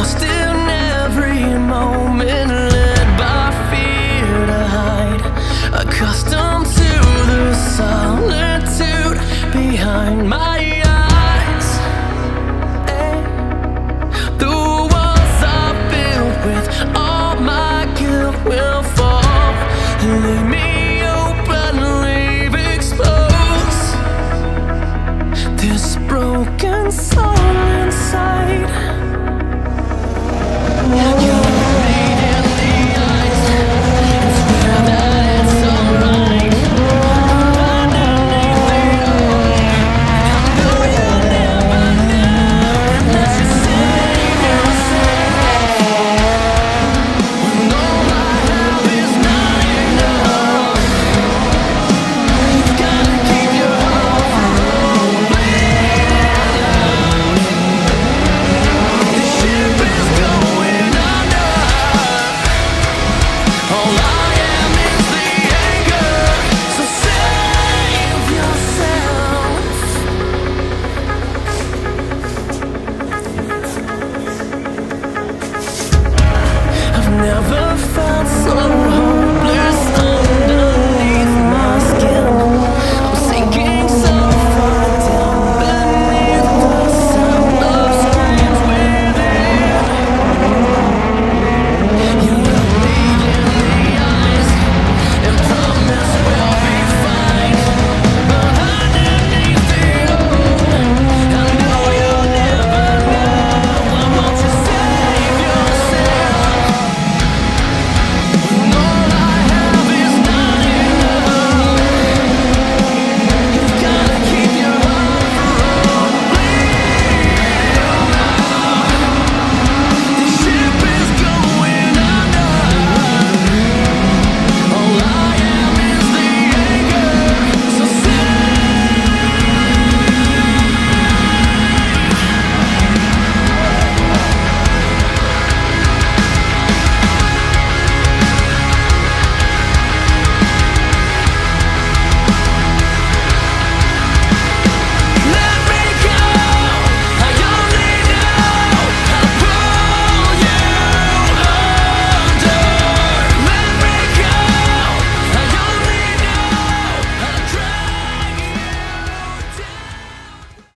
lost in every moment, led by fear to hide, accustomed to the solitude behind my eyes. The walls I built with all my guilt will fall, leave me open, leave exposed this broken soul.